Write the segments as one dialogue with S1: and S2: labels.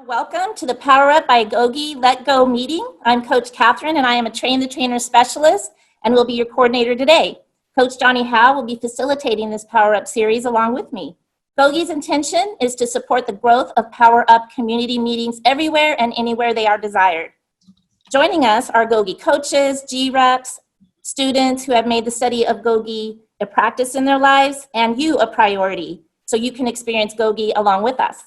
S1: Welcome to the PowerUp by GOGI Let Go meeting. I'm Coach Catherine, and I am a Train the Trainer specialist and will be your coordinator today. Coach Johnny Howe will be facilitating this PowerUp series along with me. GOGI's intention is to support the growth of PowerUp community meetings everywhere and anywhere they are desired. Joining us are GOGI coaches, G-Reps, students who have made the study of GOGI a practice in their lives, and you a priority, so you can experience GOGI along with us.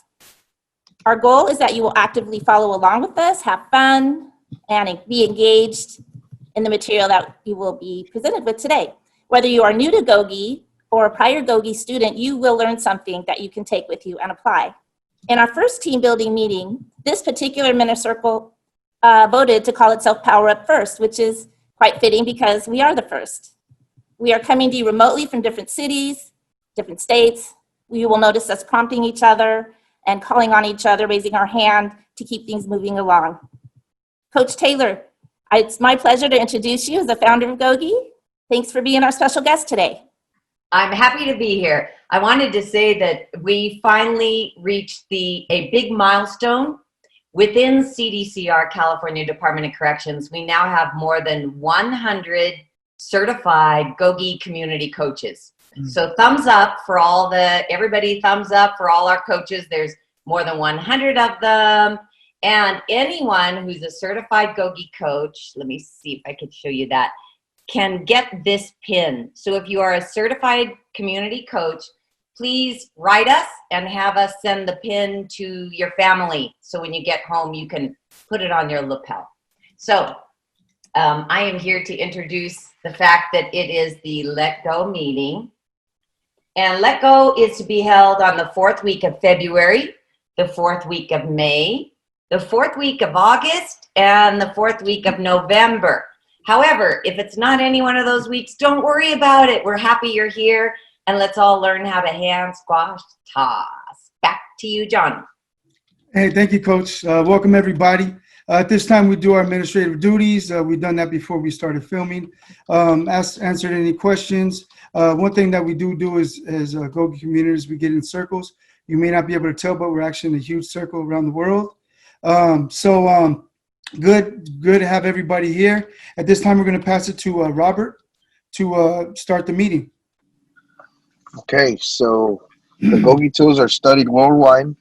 S1: Our goal is that you will actively follow along with us, have fun, and be engaged in the material that you will be presented with today. Whether you are new to GOGI or a prior GOGI student, you will learn something that you can take with you and apply. In our first team building meeting, this particular Minute Circle voted to call itself Power Up First, which is quite fitting because we are the first. We are coming to you remotely from different cities, different states. You will notice us prompting each other and calling on each other, raising our hand to keep things moving along. Coach Taylor, it's my pleasure to introduce you as the founder of GOGI. Thanks for being our special guest today.
S2: I'm happy to be here. I wanted to say that we finally reached a big milestone within CDCR, California Department of Corrections. We now have more than 100 certified GOGI community coaches. So thumbs up for everybody, thumbs up for all our coaches. There's more than 100 of them. And anyone who's a certified GOGI coach, let me see if I could show you that, can get this pin. So if you are a certified community coach, please write us and have us send the pin to your family. So when you get home, you can put it on your lapel. So I am here to introduce the fact that it is the Let Go meeting. And Let Go is to be held on the 4th week of February, the 4th week of May, the 4th week of August, and the 4th week of November. However, if it's not any one of those weeks, don't worry about it. We're happy you're here, and let's all learn how to hand squash toss. Back to you, John.
S3: Hey, thank you, Coach. Welcome, everybody. At this time, we do our administrative duties. We've done that before we started filming. Answered any questions. One thing that we do is GOGI communities, we get in circles. You may not be able to tell, but we're actually in a huge circle around the world. Good to have everybody here. At this time, we're going to pass it to Robert to start the meeting.
S4: Okay, so the GOGI tools are studied worldwide.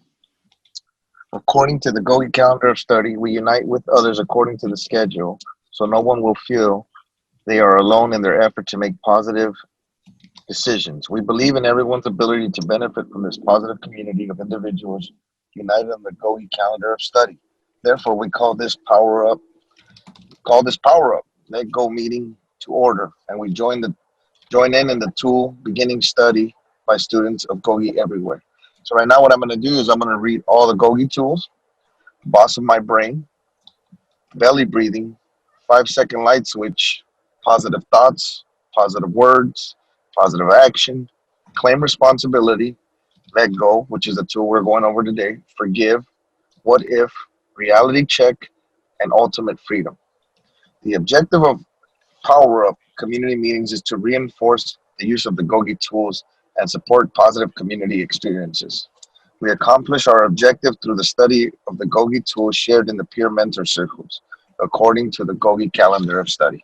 S4: According to the GOGI calendar of study, we unite with others according to the schedule, so no one will feel they are alone in their effort to make positive decisions. We believe in everyone's ability to benefit from this positive community of individuals united on the GOGI calendar of study. Therefore, we call this PowerUp. Let Go meeting to order, and we join in the tool beginning study by students of GOGI everywhere. So right now what I'm going to do is I'm going to read all the GOGI tools: boss of my brain, belly breathing, 5-second light switch, positive thoughts, positive words, positive action, claim responsibility, let go, which is a tool we're going over today, forgive, what if, reality check, and ultimate freedom. The objective of PowerUp community meetings is to reinforce the use of the GOGI tools and support positive community experiences. We accomplish our objective through the study of the GOGI tools shared in the peer mentor circles, according to the GOGI calendar of study.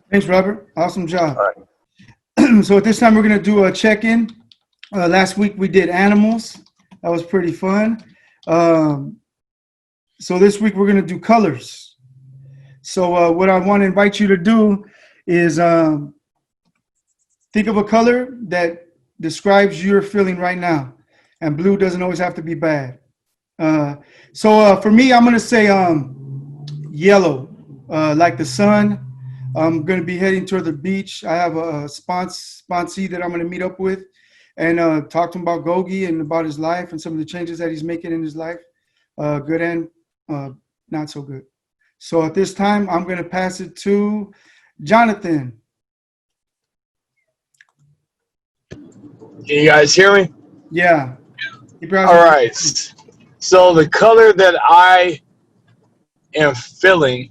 S3: Thanks, Robert. Awesome job.
S4: All right.
S3: So at this time, we're going to do a check-in. Last week, we did animals. That was pretty fun. So this week, we're going to do colors. So what I want to invite you to do is think of a color that describes your feeling right now. And blue doesn't always have to be bad. So for me, I'm going to say yellow, like the sun. I'm going to be heading toward the beach. I have a sponsee that I'm going to meet up with and talk to him about GOGI and about his life and some of the changes that he's making in his life, good and not so good. So at this time, I'm going to pass it to Jonathan.
S5: Can you guys hear me?
S3: Yeah.
S5: All right. So the color that I am feeling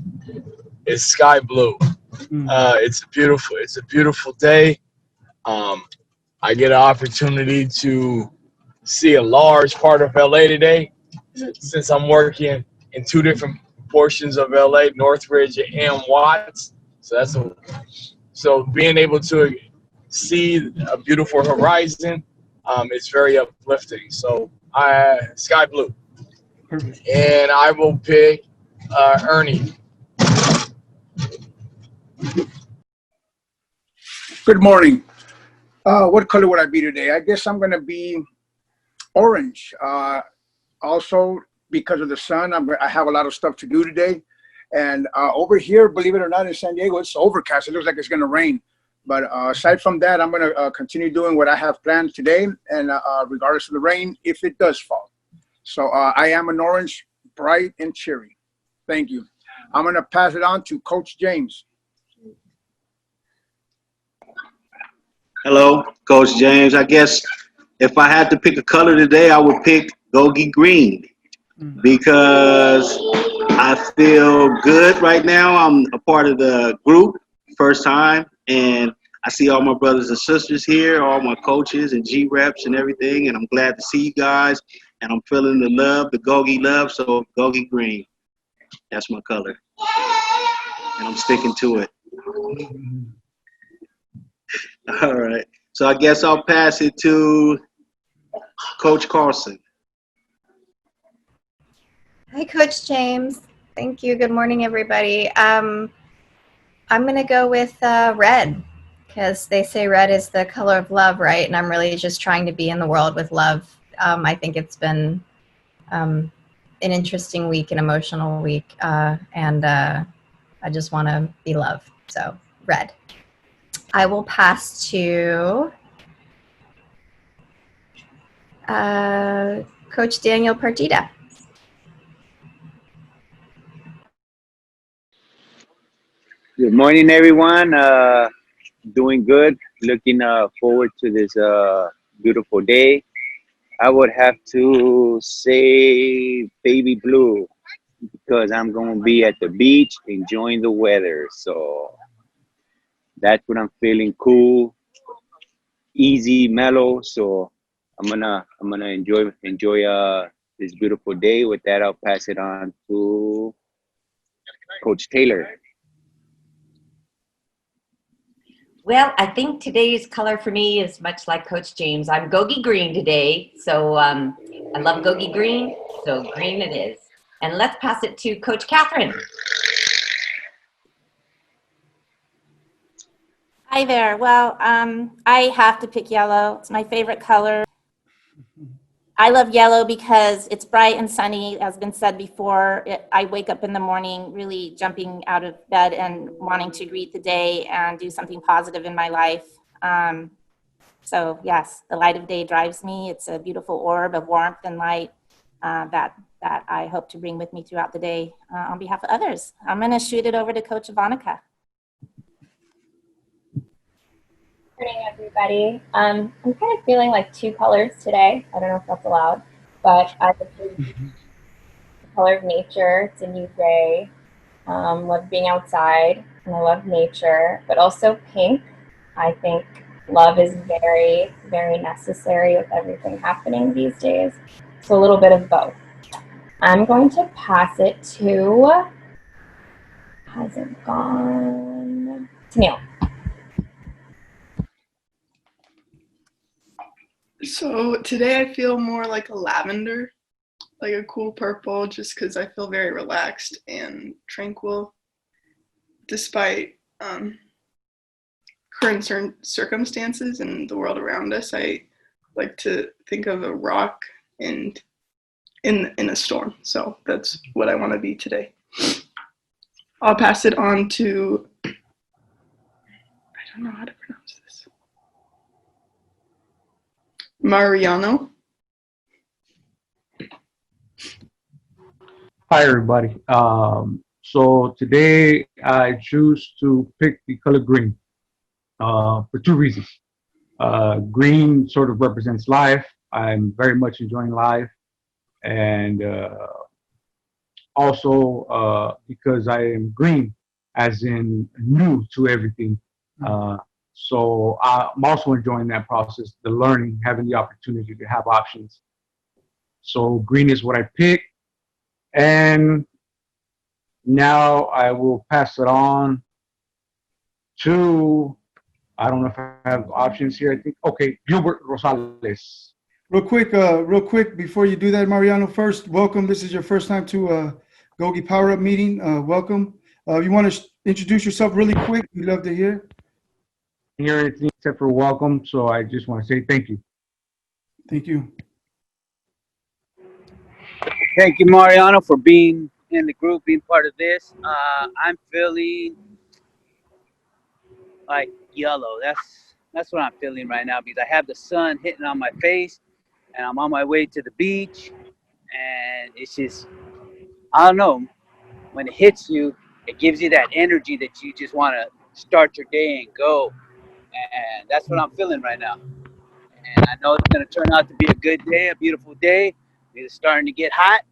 S5: is sky blue. It's a beautiful day. I get an opportunity to see a large part of LA today. since I'm working in 2 different portions of LA, Northridge and Watts. So being able to see a beautiful horizon is very uplifting. So sky blue.
S3: Perfect.
S5: And I will pick Ernie.
S6: Good morning. What color would I be today? I guess I'm going to be orange. Also, because of the sun, I have a lot of stuff to do today. And over here, believe it or not, in San Diego, it's overcast. It looks like it's going to rain. But aside from that, I'm going to continue doing what I have planned today, and regardless of the rain, if it does fall. So I am an orange, bright and cheery. Thank you. I'm going to pass it on to Coach James.
S7: Hello, Coach James. I guess if I had to pick a color today, I would pick GOGI green because I feel good right now. I'm a part of the group, first time, and I see all my brothers and sisters here, all my coaches and G-reps and everything, and I'm glad to see you guys, and I'm feeling the love, the GOGI love, so GOGI green. That's my color, and I'm sticking to it. All right. So I guess I'll pass it to Coach Carlson.
S8: Hi, Coach James. Thank you. Good morning, everybody. I'm going to go with red because they say red is the color of love, right? And I'm really just trying to be in the world with love. I think it's been an interesting week, an emotional week, and I just want to be love. So red. I will pass to Coach Daniel Partida.
S9: Good morning, everyone. Doing good. Looking forward to this beautiful day. I would have to say baby blue because I'm going to be at the beach enjoying the weather. So that's what I'm feeling, cool, easy, mellow. So I'm gonna enjoy this beautiful day. With that, I'll pass it on to Coach Taylor.
S2: Well, I think today's color for me is much like Coach James. I'm GOGI green today, so I love GOGI green, so green it is. And let's pass it to Coach Catherine.
S1: Hi there. Well, I have to pick yellow. It's my favorite color. I love yellow because it's bright and sunny, as been said before. I wake up in the morning really jumping out of bed and wanting to greet the day and do something positive in my life. So yes, the light of day drives me. It's a beautiful orb of warmth and light that I hope to bring with me throughout the day on behalf of others. I'm going to shoot it over to Coach Ivanica.
S10: Good morning, everybody. I'm kind of feeling like 2 colors today. I don't know if that's allowed, but I would choose the color of nature. It's a new gray. Love being outside, and I love nature, but also pink. I think love is very, very necessary with everything happening these days. So a little bit of both. I'm going to pass it to, has it gone? Tenille.
S11: So today I feel more like a lavender, like a cool purple, just because I feel very relaxed and tranquil despite current circumstances and the world around us. I like to think of a rock and in a storm. So that's what I want to be today. I'll pass it on to, I don't know how to pronounce this, Mariano.
S12: Hi, everybody. So today I choose to pick the color green for 2 reasons. Green sort of represents life. I'm very much enjoying life. And also because I am green, as in new to everything. So I'm also enjoying that process, the learning, having the opportunity to have options. So green is what I picked. And now I will pass it on to, I don't know if I have options here. I think, okay, Gilbert Rosales.
S3: Real quick, before you do that, Mariano, first, welcome. This is your first time to GOGI PowerUp meeting. Welcome. You want to introduce yourself really quick? We'd love to hear.
S12: Hear anything except for welcome, so I just want to say thank you.
S3: Thank you.
S9: Thank you, Mariano, for being in the group, being part of this. I'm feeling like yellow. That's what I'm feeling right now because I have the sun hitting on my face, and I'm on my way to the beach, and it's just, I don't know, when it hits you, it gives you that energy that you just want to start your day and go, and that's what I'm feeling right now. And I know it's going to turn out to be a good day, a beautiful day. It's starting to get hot,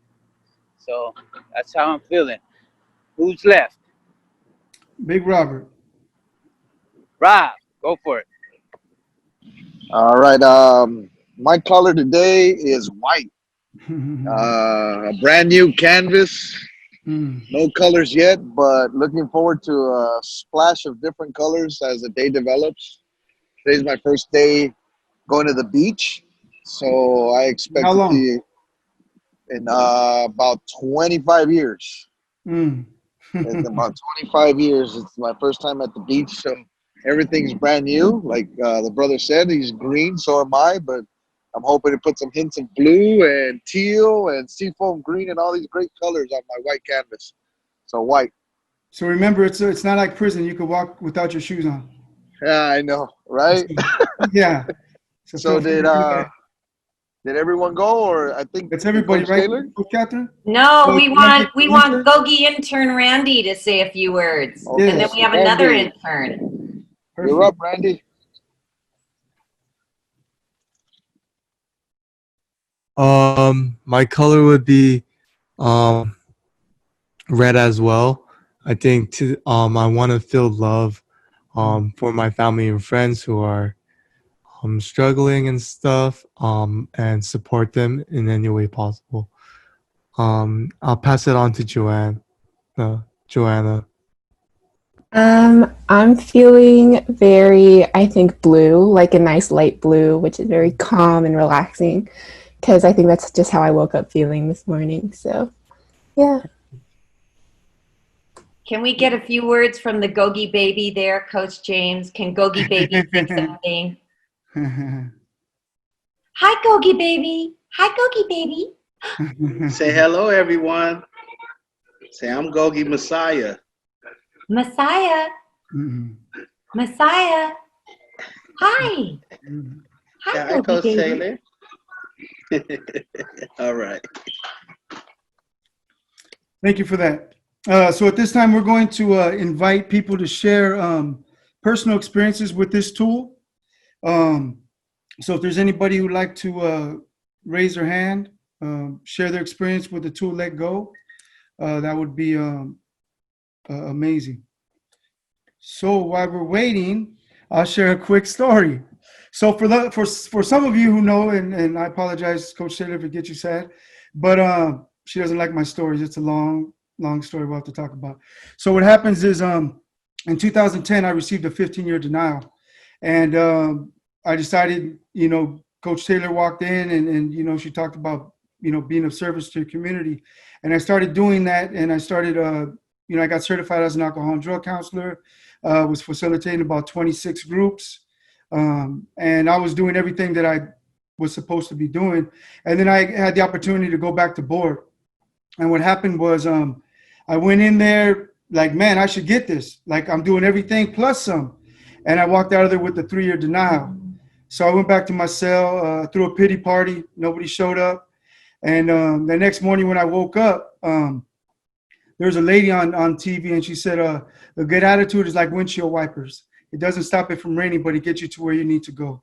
S9: so that's how I'm feeling. Who's left?
S3: Big Robert.
S9: Rob, go for it.
S4: All right. My color today is white. A brand new canvas. No colors yet, but looking forward to a splash of different colors as the day develops. Today's my first day going to the beach, so I expect
S3: How
S4: to
S3: long?
S4: be in about 25 years. In about 25 years, it's my first time at the beach, so everything's brand new. Like the brother said, he's green, so am I, but I'm hoping to put some hints of blue and teal and seafoam green and all these great colors on my white canvas. So white.
S3: So remember, it's not like prison. You could walk without your shoes on.
S4: Yeah, I know, right?
S3: Yeah.
S4: So did everyone go, or I think
S3: it's everybody,
S4: Coach
S3: right?
S4: Taylor?
S3: Catherine?
S2: No,
S3: So
S2: we
S3: you want
S2: want
S3: to-
S2: GOGI intern Randy to say a few words,
S4: Okay,
S2: and then we have
S4: Randy.
S2: another intern.
S4: You're up, Randy.
S13: My color would be red as well. I think I want to feel love for my family and friends who are struggling and stuff, and support them in any way possible. I'll pass it on to Joanna.
S14: I'm feeling very, I think, blue, like a nice light blue, which is very calm and relaxing, because I think that's just how I woke up feeling this morning. So, yeah.
S2: Can we get a few words from the GOGI baby there, Coach James? Can GOGI baby say something? Hi, GOGI baby. Hi, GOGI baby.
S7: Say hello, everyone. Say I'm GOGI Messiah.
S2: Messiah. Messiah. Hi. Hi,
S7: Hi,
S2: GOGI
S7: Coach
S2: baby.
S7: Taylor. All right.
S3: Thank you for that. So at this time, we're going to invite people to share personal experiences with this tool. So if there's anybody who'd like to raise their hand, share their experience with the tool Let Go, that would be amazing. So while we're waiting, I'll share a quick story. So for some of you who know, and I apologize, Coach Taylor, if it gets you sad, but she doesn't like my stories. It's a long story we'll have to talk about. So what happens is in 2010, I received a 15-year denial. And I decided, Coach Taylor walked in and she talked about, being of service to your community. And I started doing that. And I started, I got certified as an alcohol and drug counselor, was facilitating about 26 groups. And I was doing everything that I was supposed to be doing. And then I had the opportunity to go back to board. And what happened was I went in there like, man, I should get this. Like, I'm doing everything plus some. And I walked out of there with a 3-year denial. So I went back to my cell, threw a pity party. Nobody showed up. And the next morning when I woke up, there was a lady on TV, and she said, a good attitude is like windshield wipers. It doesn't stop it from raining, but it gets you to where you need to go.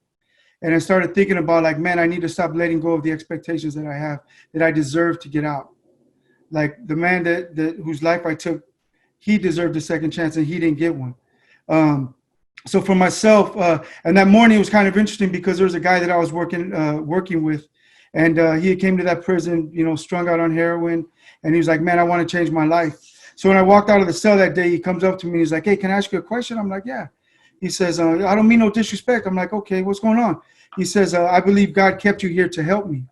S3: And I started thinking about, like, man, I need to stop letting go of the expectations that I have, that I deserve to get out. Like the man that whose life I took, he deserved a second chance, and he didn't get one. So for myself, and that morning was kind of interesting because there was a guy that I was working with, And he came to that prison, you know, strung out on heroin. And he was like, man, I want to change my life. So when I walked out of the cell that day, he comes up to me. He's like, hey, can I ask you a question? I'm like, yeah. He says, I don't mean no disrespect. I'm like, okay, what's going on? He says, I believe God kept you here to help me.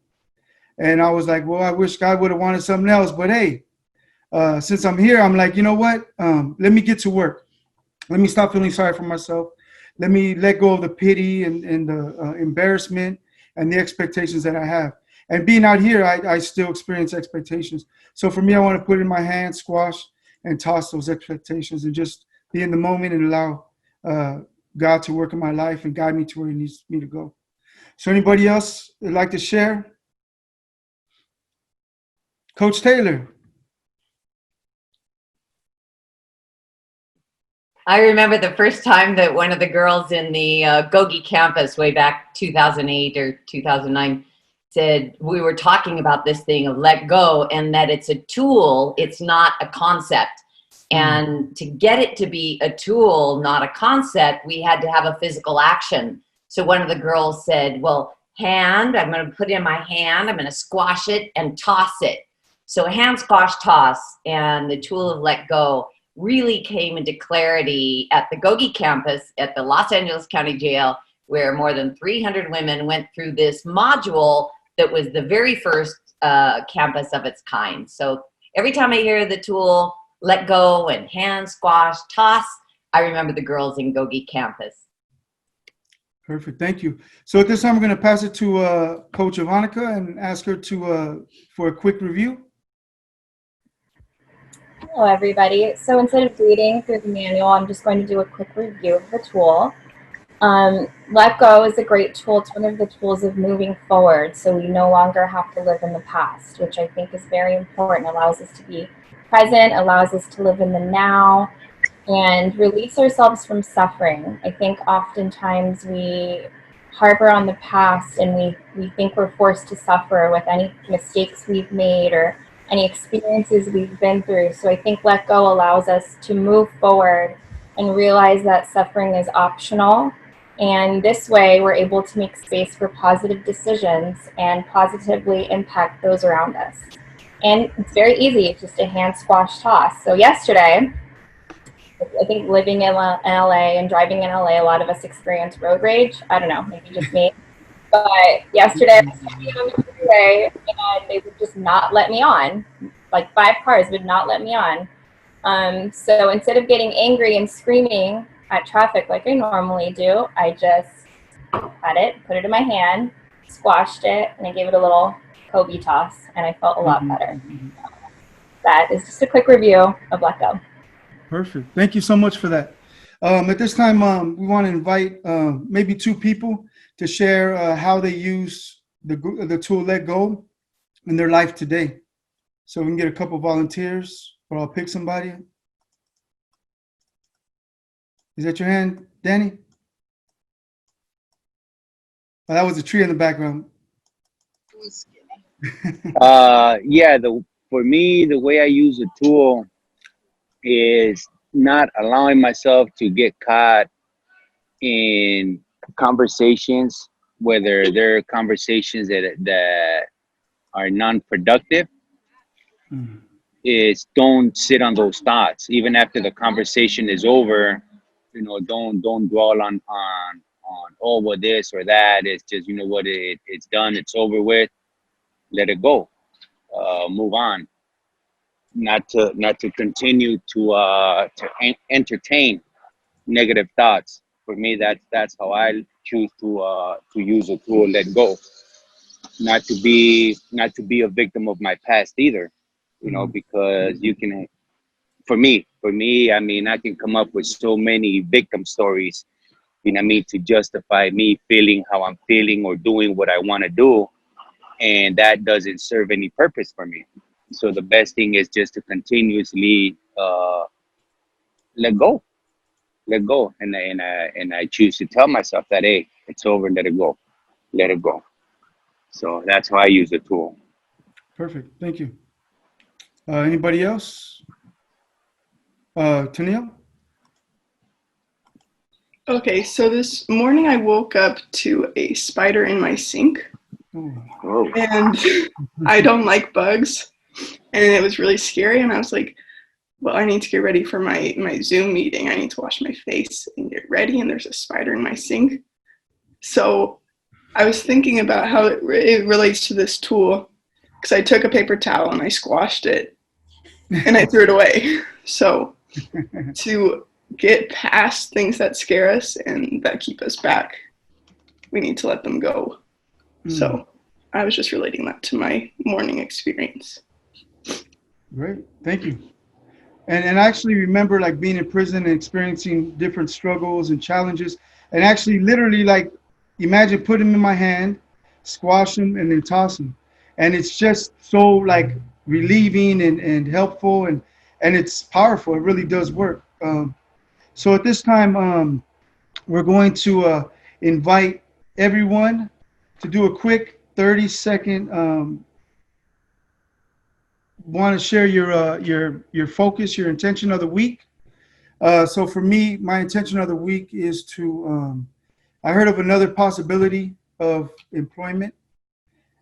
S3: And I was like, well, I wish God would have wanted something else. But hey, since I'm here, I'm like, you know what? Let me get to work. Let me stop feeling sorry for myself. Let me let go of the pity and the embarrassment and the expectations that I have. And being out here, I still experience expectations. So for me, I want to put it in my hand, squash, and toss those expectations and just be in the moment and allow God to work in my life and guide me to where he needs me to go. So anybody else would like to share? Coach Taylor.
S2: I remember the first time that one of the girls in the GOGI campus way back 2008 or 2009 said, we were talking about this thing of let go and that it's a tool, it's not a concept. And to get it to be a tool, not a concept, we had to have a physical action. So one of the girls said, well, hand, I'm going to put it in my hand, I'm going to squash it and toss it. So hand, squash, toss, and the tool of let go really came into clarity at the GOGI campus at the Los Angeles County Jail, where more than 300 women went through this module that was the very first campus of its kind. So every time I hear the tool, let go and hand, squash, toss, I remember the girls in GOGI campus.
S3: Perfect, thank you. So at this time, we're going to pass it to Coach Ivanica and ask her to for a quick review.
S10: Hello, everybody. So instead of reading through the manual, I'm just going to do a quick review of the tool. Let go is a great tool. It's one of the tools of moving forward, so we no longer have to live in the past, which I think is very important. It allows us to be present, allows us to live in the now, and release ourselves from suffering. I think oftentimes we harbor on the past and we think we're forced to suffer with any mistakes we've made or any experiences we've been through. So I think let go allows us to move forward and realize that suffering is optional. And this way we're able to make space for positive decisions and positively impact those around us. And it's very easy. It's just a hand squash toss. So yesterday, I think living in LA and driving in LA, a lot of us experience road rage. I don't know, maybe just me. But yesterday I was driving on the freeway and they would just not let me on. Like 5 cars would not let me on. So instead of getting angry and screaming at traffic like I normally do, I just had it, put it in my hand, squashed it, and I gave it a little Kobe toss, and I felt a lot better. That is just a quick review of let go.
S3: Perfect. Thank you so much for that. At this time, we want to invite maybe 2 people to share how they use the tool Let Go in their life today. So we can get a couple volunteers, or I'll pick somebody. Is that your hand, Danny? Oh, that was a tree in the background.
S9: Yeah, for me, the way I use the tool is not allowing myself to get caught in conversations, whether they're conversations that are non-productive. Is don't sit on those thoughts even after the conversation is over. You know, don't dwell on oh, well, this or that. It's just, you know what, it's done, it's over with, let it go, move on. Not to continue to entertain negative thoughts. For me, that's how I choose to use a tool, let go. Not to be a victim of my past either, you know, because you can. For me, I mean, I can come up with so many victim stories, you know what I mean, to justify me feeling how I'm feeling or doing what I want to do, and that doesn't serve any purpose for me. So the best thing is just to continuously let go, and I choose to tell myself that, hey, it's over, let it go, let it go. So that's how I use the tool.
S3: Perfect. Thank you. Anybody else? Tenille?
S11: Okay, so this morning I woke up to a spider in my sink.
S7: Oh.
S11: And I don't like bugs, and it was really scary. And I was like, well, I need to get ready for my Zoom meeting. I need to wash my face and get ready, and there's a spider in my sink. So I was thinking about how it relates to this tool, because I took a paper towel and I squashed it and I threw it away. So to get past things that scare us and that keep us back, we need to let them go. So I was just relating that to my morning experience.
S3: Great, thank you. And I actually remember like being in prison and experiencing different struggles and challenges, and actually literally like imagine putting them in my hand, squash them, and then toss them. And it's just so like relieving and helpful, and it's powerful. It really does work. So at this time, we're going to invite everyone to do a quick 30-second. Want to share your focus, your intention of the week. So for me, my intention of the week is to. I heard of another possibility of employment,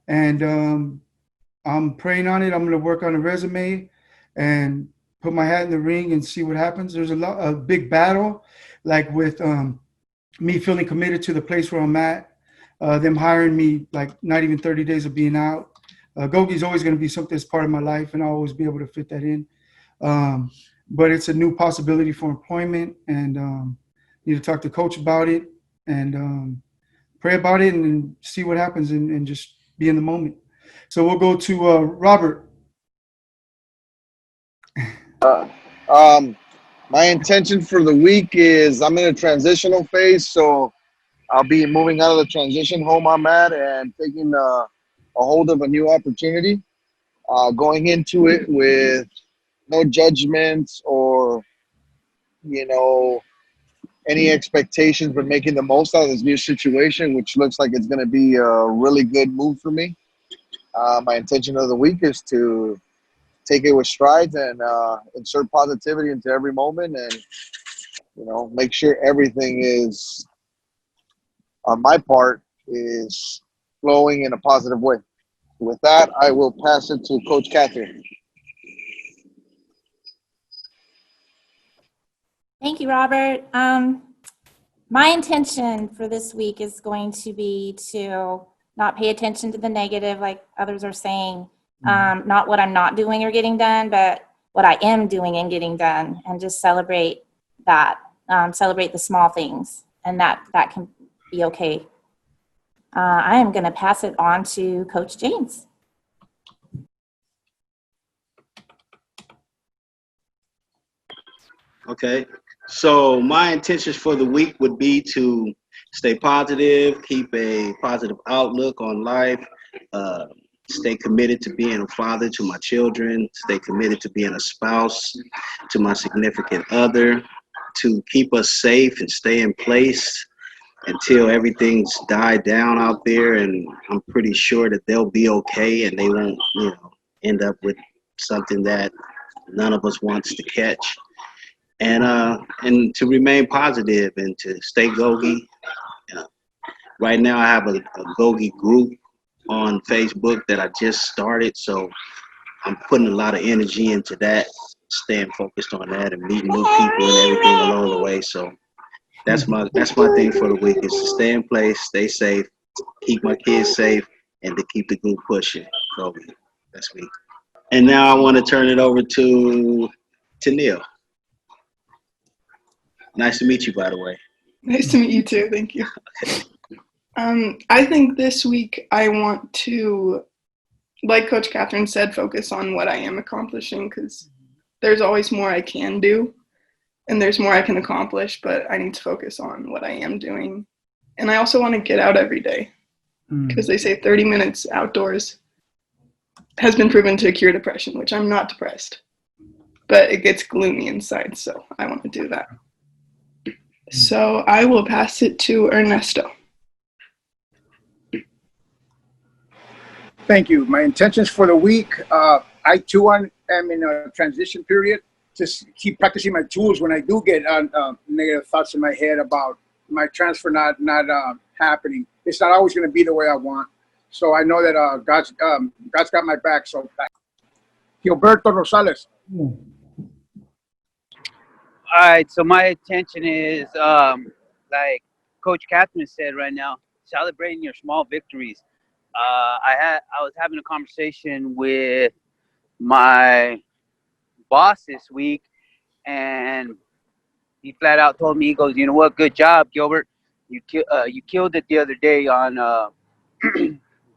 S3: and I'm praying on it. I'm going to work on a resume and put my hat in the ring and see what happens. There's a big battle, like with me feeling committed to the place where I'm at, them hiring me like not even 30 days of being out. GOGI is always going to be something that's part of my life, and I'll always be able to fit that in. But it's a new possibility for employment, and need to talk to coach about it and pray about it and see what happens and just be in the moment. So we'll go to Robert.
S4: My intention for the week is I'm in a transitional phase, so I'll be moving out of the transition home I'm at and taking a hold of a new opportunity, going into it with no judgments or, any expectations, but making the most out of this new situation, which looks like it's going to be a really good move for me. My intention of the week is to take it with strides and insert positivity into every moment and, make sure everything is, on my part, is flowing in a positive way. With that, I will pass it to Coach Catherine.
S1: Thank you, Robert. My intention for this week is going to be to not pay attention to the negative like others are saying, not what I'm not doing or getting done, but what I am doing and getting done, and just celebrate that, celebrate the small things, and that can be okay. I am going to pass it on to Coach James.
S7: Okay. So my intentions for the week would be to stay positive, keep a positive outlook on life, stay committed to being a father to my children, stay committed to being a spouse to my significant other, to keep us safe and stay in place until everything's died down out there, and I'm pretty sure that they'll be okay and they won't, end up with something that none of us wants to catch. And to remain positive and to stay GOGI. Right now I have a GOGI group on Facebook that I just started, so I'm putting a lot of energy into that, staying focused on that and meeting new people and everything along the way. So that's my thing for the week, is to stay in place, stay safe, keep my kids safe, and to keep the group pushing. GOGI. That's me. And now I want to turn it over to Tenille. Nice to meet you, by the way.
S11: Nice to meet you too. Thank you. I think this week I want to, like Coach Catherine said, focus on what I am accomplishing, because there's always more I can do and there's more I can accomplish, but I need to focus on what I am doing. And I also want to get out every day, because they say 30 minutes outdoors has been proven to cure depression, which I'm not depressed, but it gets gloomy inside, so I want to do that. So I will pass it to Ernesto.
S6: Thank you. My intentions for the week, I too am in a transition period. Just keep practicing my tools when I do get negative thoughts in my head about my transfer not happening. It's not always going to be the way I want. So I know that God's got my back. So Gilberto Rosales.
S9: All right, so my intention is, like Coach Catherine said right now, celebrating your small victories. I was having a conversation with my boss this week, and he flat out told me, he goes, you know what, good job, Gilbert. You killed it the other day on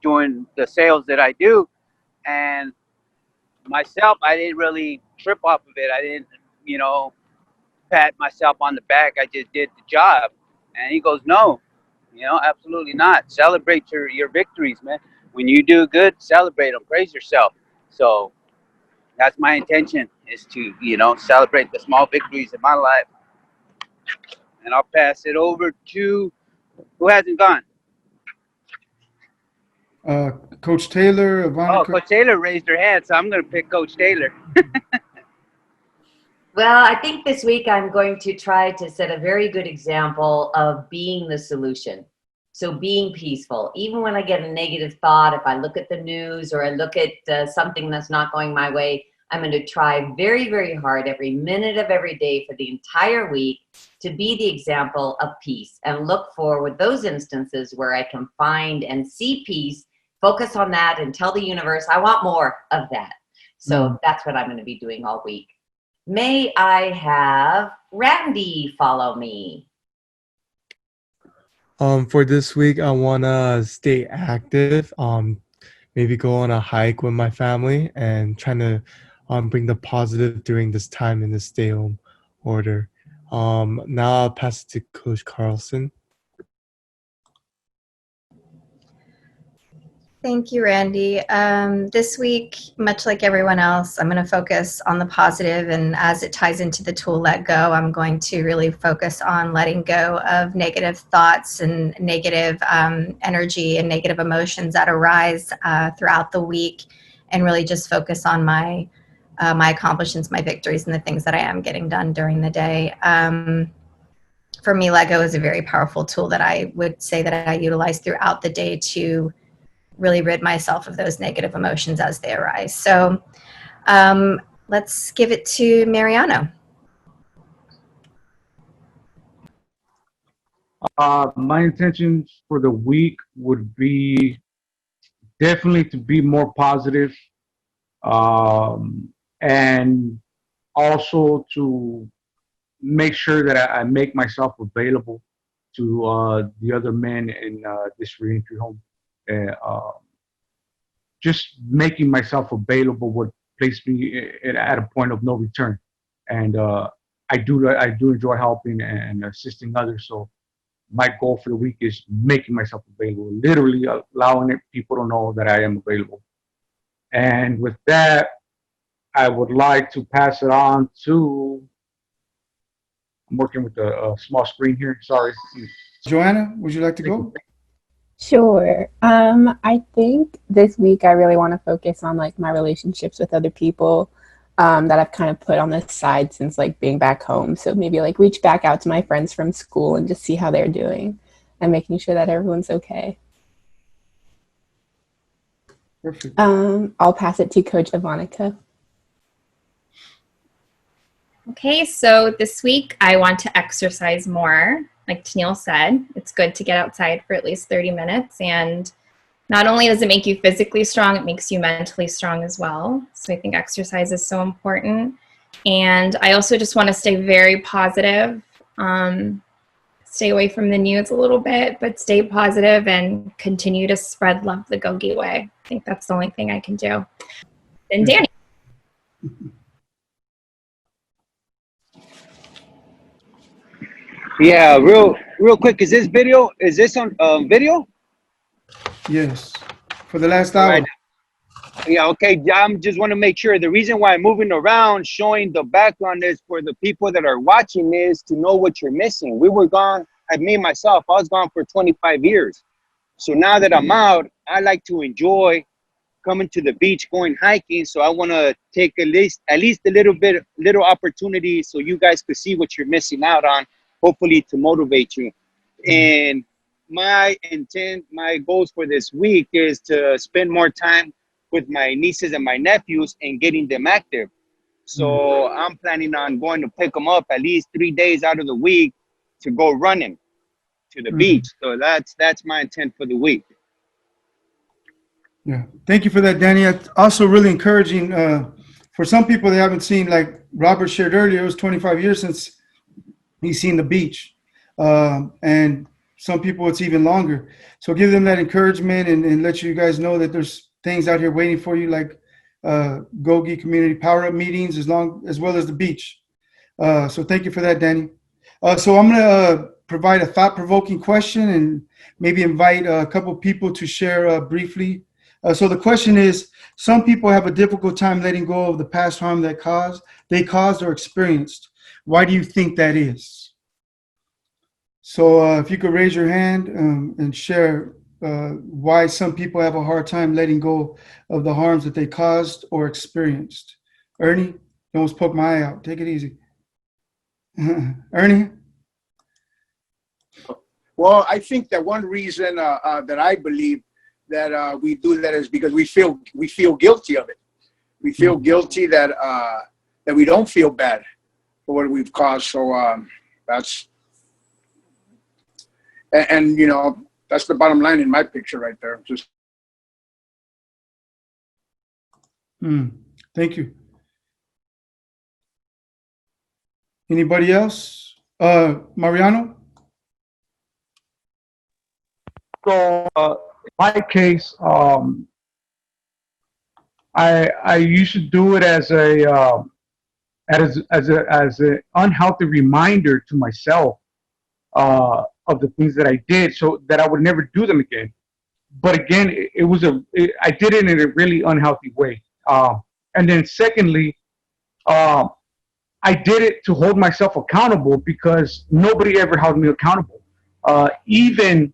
S9: doing the sales that I do. And myself, I didn't really trip off of it. I didn't, pat myself on the back. I just did the job. And he goes, no, absolutely not. Celebrate your victories, man. When you do good, celebrate them, praise yourself. So that's my intention, is to, celebrate the small victories in my life. And I'll pass it over to, who hasn't gone?
S3: Coach Taylor, Ivanka.
S9: Oh, Coach Taylor raised her hand, so I'm going to pick Coach Taylor.
S2: Well, I think this week I'm going to try to set a very good example of being the solution. So being peaceful, even when I get a negative thought, if I look at the news or I look at something that's not going my way, I'm going to try very, very hard every minute of every day for the entire week to be the example of peace and look forward those instances where I can find and see peace, focus on that and tell the universe, I want more of that. So that's what I'm going to be doing all week. May I have Randy follow me?
S13: For this week, I wanna stay active. Maybe go on a hike with my family and trying to bring the positive during this time in the stay-home order. Now I'll pass it to Coach Carlson.
S8: Thank you, Randy. This week, much like everyone else, I'm going to focus on the positive, and as it ties into the tool Let Go, I'm going to really focus on letting go of negative thoughts and negative energy and negative emotions that arise throughout the week, and really just focus on my accomplishments, my victories, and the things that I am getting done during the day. For me, Let Go is a very powerful tool that I would say that I utilize throughout the day to really rid myself of those negative emotions as they arise. So let's give it to Mariano.
S12: My intentions for the week would be definitely to be more positive, and also to make sure that I make myself available to the other men in this reentry home. Just making myself available would place me at a point of no return. And I do enjoy helping and assisting others. So my goal for the week is making myself available, literally allowing people to know that I am available. And with that, I would like to pass it on to, I'm working with a small screen here, sorry.
S3: Joanna, would you like to go?
S14: Sure. I think this week I really want to focus on like my relationships with other people that I've kind of put on the side since like being back home. So maybe like reach back out to my friends from school and just see how they're doing and making sure that everyone's okay.
S3: Perfect.
S14: I'll pass it to Coach Ivanka.
S10: Okay, so this week I want to exercise more. Like Tenille said, it's good to get outside for at least 30 minutes. And not only does it make you physically strong, it makes you mentally strong as well. So I think exercise is so important. And I also just want to stay very positive. Stay away from the news a little bit, but stay positive and continue to spread love the GOGI way. I think that's the only thing I can do. And Danny.
S9: Yeah, real quick. Is this on video?
S3: Yes, for the last hour.
S9: Right. Yeah, okay. I just want to make sure. The reason why I'm moving around, showing the background, is for the people that are watching is to know what you're missing. We were gone, myself, I was gone for 25 years. So now that I'm out, I like to enjoy coming to the beach, going hiking. So I want to take at least a little opportunity so you guys could see what you're missing out on, hopefully to motivate you. And my intent, my goals for this week is to spend more time with my nieces and my nephews and getting them active. So I'm planning on going to pick them up at least 3 days out of the week to go running to the beach. So that's my intent for the week.
S3: Yeah, thank you for that, Danny. It's also really encouraging for some people that haven't seen, like Robert shared earlier, it was 25 years since he's seen the beach. And some people it's even longer. So give them that encouragement and let you guys know that there's things out here waiting for you, like GOGI community PowerUp meetings, as well as the beach. So thank you for that, Danny. So I'm going to provide a thought-provoking question and maybe invite a couple people to share briefly. So the question is, some people have a difficult time letting go of the past harm that they caused or experienced. Why do you think that is? So if you could raise your hand and share why some people have a hard time letting go of the harms that they caused or experienced. Ernie, you almost poked my eye out. Take it easy. Ernie?
S6: Well, I think that one reason that I believe that we do that is because we feel guilty of it. We feel guilty that we don't feel bad for what we've caused. So that's and you know, that's the bottom line in my picture right there. Just
S3: Thank you. Anybody else? Mariano?
S12: So in my case, I used to do it as an unhealthy reminder to myself of the things that I did, so that I would never do them again. But again, I did it in a really unhealthy way. And then secondly, I did it to hold myself accountable because nobody ever held me accountable. Even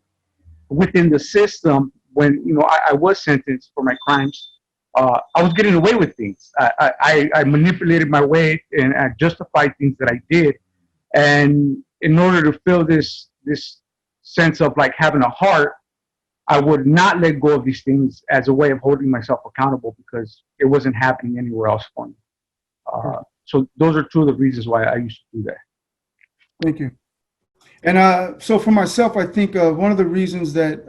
S12: within the system, when I was sentenced for my crimes, I was getting away with things. I manipulated my way and I justified things that I did. And in order to feel this sense of like having a heart, I would not let go of these things as a way of holding myself accountable because it wasn't happening anywhere else for me. So those are two of the reasons why I used to do that.
S3: Thank you. And so for myself, I think one of the reasons that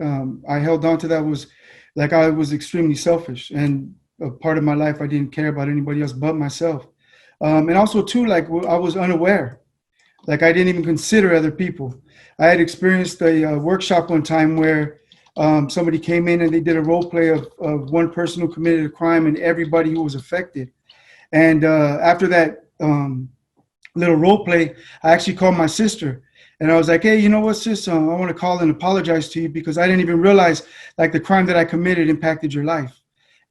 S3: I held on to that was like I was extremely selfish, and a part of my life I didn't care about anybody else but myself. And also too, like I was unaware, like I didn't even consider other people. I had experienced a workshop one time where somebody came in and they did a role play of one person who committed a crime and everybody who was affected. And after that little role play, I actually called my sister. And I was like, hey, you know what, sis? I want to call and apologize to you because I didn't even realize like the crime that I committed impacted your life.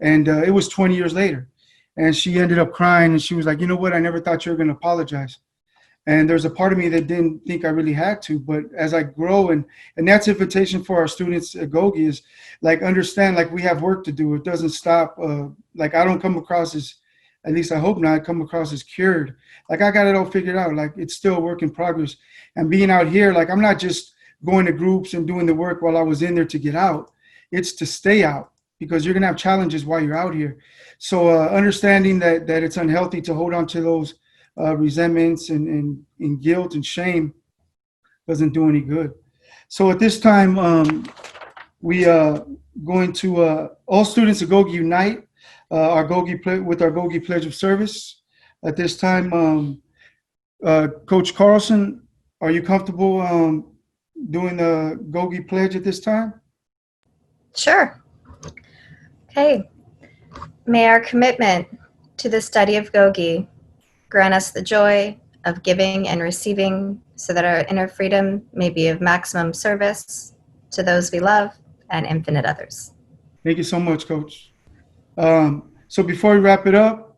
S3: And it was 20 years later. And she ended up crying and she was like, you know what? I never thought you were going to apologize. And there's a part of me that didn't think I really had to. But as I grow, and that's invitation for our students at GOGI is like, understand, like we have work to do. It doesn't stop. Like I don't come across as, at least I hope not, come across as cured. Like I got it all figured out. Like it's still a work in progress. And being out here, like I'm not just going to groups and doing the work while I was in there to get out. It's to stay out because you're going to have challenges while you're out here. So understanding that it's unhealthy to hold on to those resentments and guilt and shame doesn't do any good. So at this time, we are going to all students at GOGI Unite our GOGI Pledge of Service. At this time, Coach Carlson, are you comfortable doing the GOGI Pledge at this time?
S8: Sure. Okay. May our commitment to the study of GOGI grant us the joy of giving and receiving so that our inner freedom may be of maximum service to those we love and infinite others.
S3: Thank you so much, Coach. So before we wrap it up,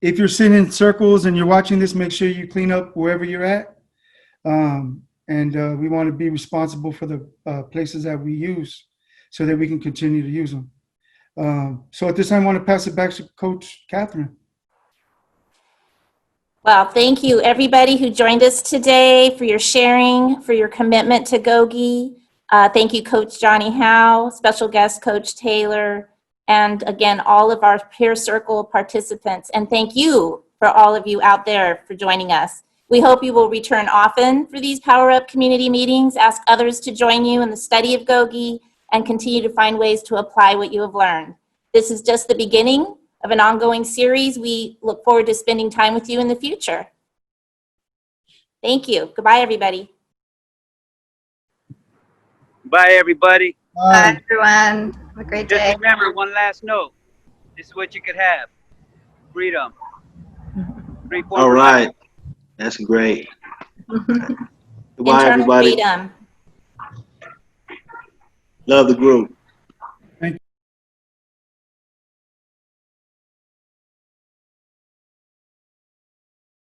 S3: if you're sitting in circles and you're watching this, make sure you clean up wherever you're at. And we want to be responsible for the places that we use so that we can continue to use them. So at this time, I want to pass it back to Coach Catherine.
S1: Well, thank you everybody who joined us today for your sharing, for your commitment to GOGI. Thank you, Coach Johnny Howe, special guest Coach Taylor, and again, all of our peer circle participants. And thank you for all of you out there for joining us. We hope you will return often for these PowerUp community meetings, ask others to join you in the study of GOGI, and continue to find ways to apply what you have learned. This is just the beginning of an ongoing series. We look forward to spending time with you in the future. Thank you. Goodbye, everybody.
S9: Bye, everybody.
S8: Bye, everyone. Have a great day.
S9: Just remember one last note. This is what you could have. Freedom.
S7: All right. That's great. Goodbye,
S1: Internal
S7: everybody.
S1: freedom.
S7: Love the group.